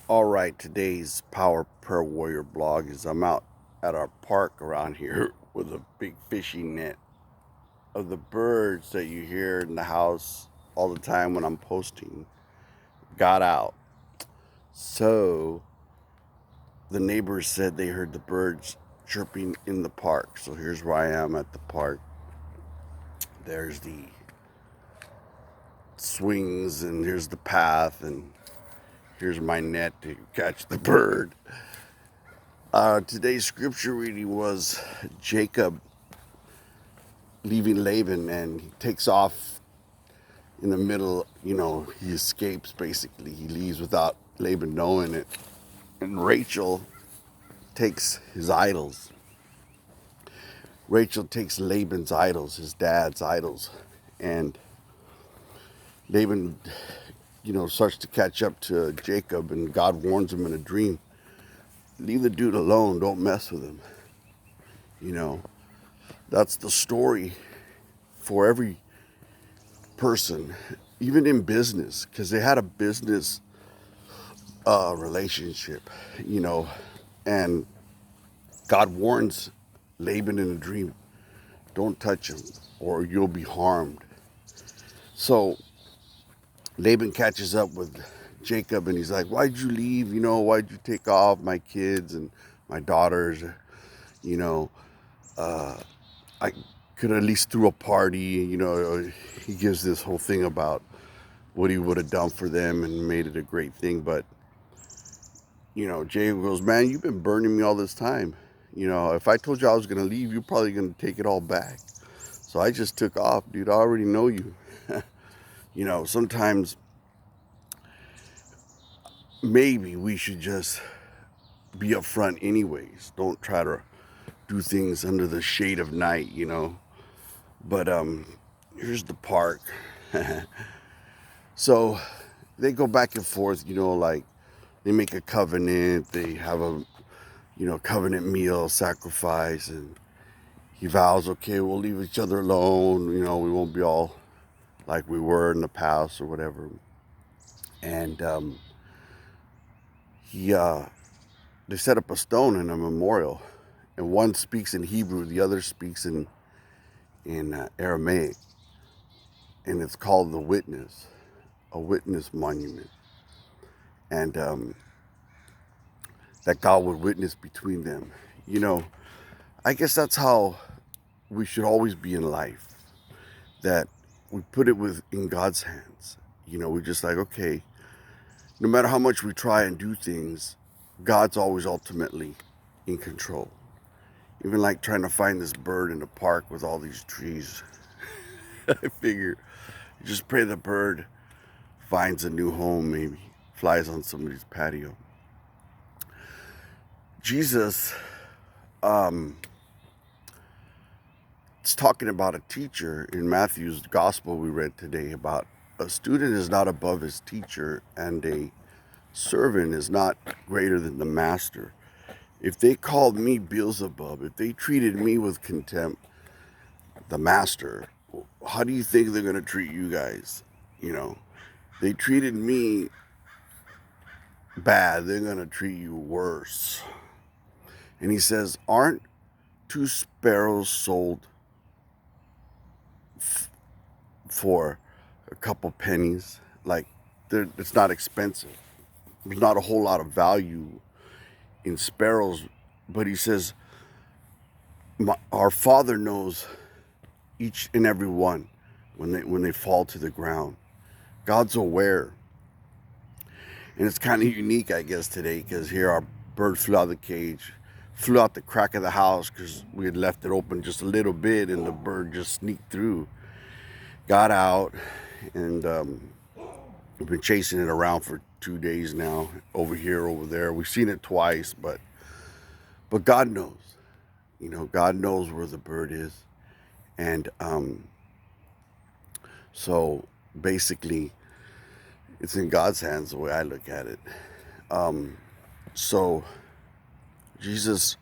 All right, today's Power Per Warrior blog is I'm out at our park around here with a big fishing net of the birds that you hear in the house all the time when I'm posting. Got out. So the neighbors said they heard the birds chirping in the park. So here's where I am at the park. There's the swings and here's the path and here's my net to catch the bird. Today's scripture reading was Jacob leaving Laban, and he takes off in the middle. He escapes basically. He leaves without Laban knowing it. And Rachel takes his idols. Rachel takes Laban's idols, his dad's idols. And Laban, starts to catch up to Jacob, and God warns him in a dream, leave the dude alone, don't mess with him. That's the story for every person, even in business, because they had a business relationship, and God warns Laban in a dream, don't touch him or you'll be harmed. So Laban catches up with Jacob and he's like, why'd you leave? Why'd you take off my kids and my daughters? I could at least throw a party. He gives this whole thing about what he would have done for them and made it a great thing. But, Jacob goes, man, you've been burning me all this time. If I told you I was going to leave, you're probably going to take it all back. So I just took off, dude. I already know you. Sometimes maybe we should just be upfront anyways. Don't try to do things under the shade of night, But here's the park. So they go back and forth, like they make a covenant, they have a covenant meal, sacrifice, and he vows, okay, we'll leave each other alone, we won't be all like we were in the past or whatever. And they set up a stone in a memorial, and one speaks in Hebrew, the other speaks in Aramaic, and it's called the witness, a witness monument, and that God would witness between them. I guess that's how we should always be in life, that we put it in God's hands. We're just like, okay, no matter how much we try and do things, God's always ultimately in control. Even like trying to find this bird in the park with all these trees. I figure just pray the bird finds a new home, maybe flies on somebody's patio. Jesus is talking about a teacher in Matthew's gospel we read today, about a student is not above his teacher and a servant is not greater than the master. If they called me Beelzebub, if they treated me with contempt, the master, how do you think they're going to treat you guys? They treated me bad, they're going to treat you worse. And he says, aren't two sparrows sold for a couple pennies? Like, it's not expensive. There's not a whole lot of value in sparrows, but he says, our Father knows each and every one when they fall to the ground. God's aware. And it's kind of unique, I guess, today, because here our bird flew out of the cage, flew out the crack of the house because we had left it open just a little bit, and the bird just sneaked through, got out, and we've been chasing it around for 2 days now, over here, over there. We've seen it twice, but God knows. God knows where the bird is. And so basically, it's in God's hands the way I look at it. So Jesus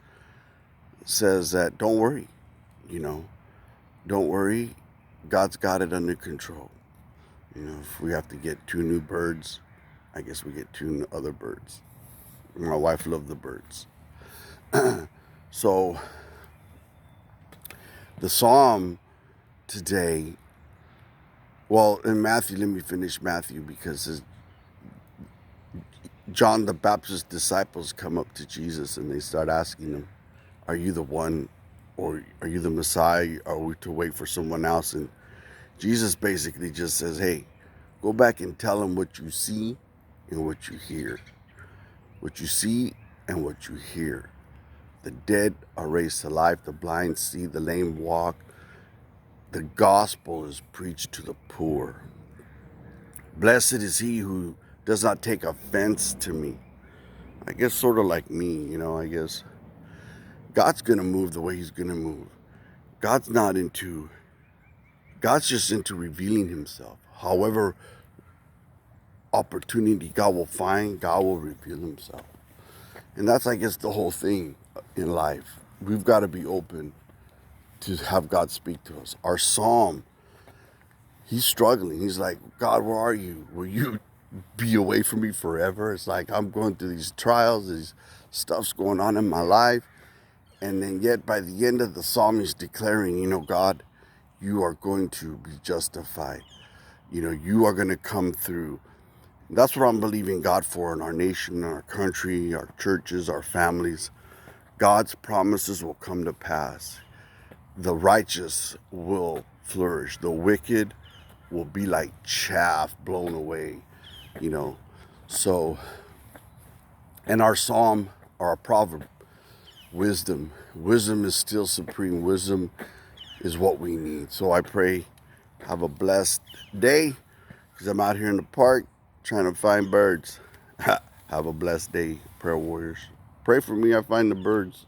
says that don't worry, don't worry. God's got it under control. If we have to get 2 new birds, I guess we get 2 other birds. My wife loved the birds. So the psalm today, well, in Matthew, let me finish Matthew, because John the Baptist's disciples come up to Jesus and they start asking him, are you the one, or are you the Messiah? Are we to wait for someone else? And Jesus basically just says, hey, go back and tell them what you see and what you hear. What you see and what you hear. The dead are raised to life, the blind see, the lame walk. The gospel is preached to the poor. Blessed is he who does not take offense to me. I guess sort of like me, I guess God's going to move the way he's going to move. God's just into revealing himself. However opportunity God will find, God will reveal himself. And that's, I guess, the whole thing in life. We've got to be open to have God speak to us. Our psalm, he's struggling. He's like, God, where are you? Will you be away from me forever? It's like I'm going through these trials, these stuff's going on in my life. And then yet by the end of the psalm, he's declaring, God, you are going to be justified. You are going to come through. That's what I'm believing God for in our nation, our country, our churches, our families. God's promises will come to pass. The righteous will flourish. The wicked will be like chaff blown away, So, and our psalm, our proverb, wisdom. Wisdom is still supreme. Wisdom is what we need. So I pray, have a blessed day, because I'm out here in the park trying to find birds. Have a blessed day, prayer warriors. Pray for me, I find the birds.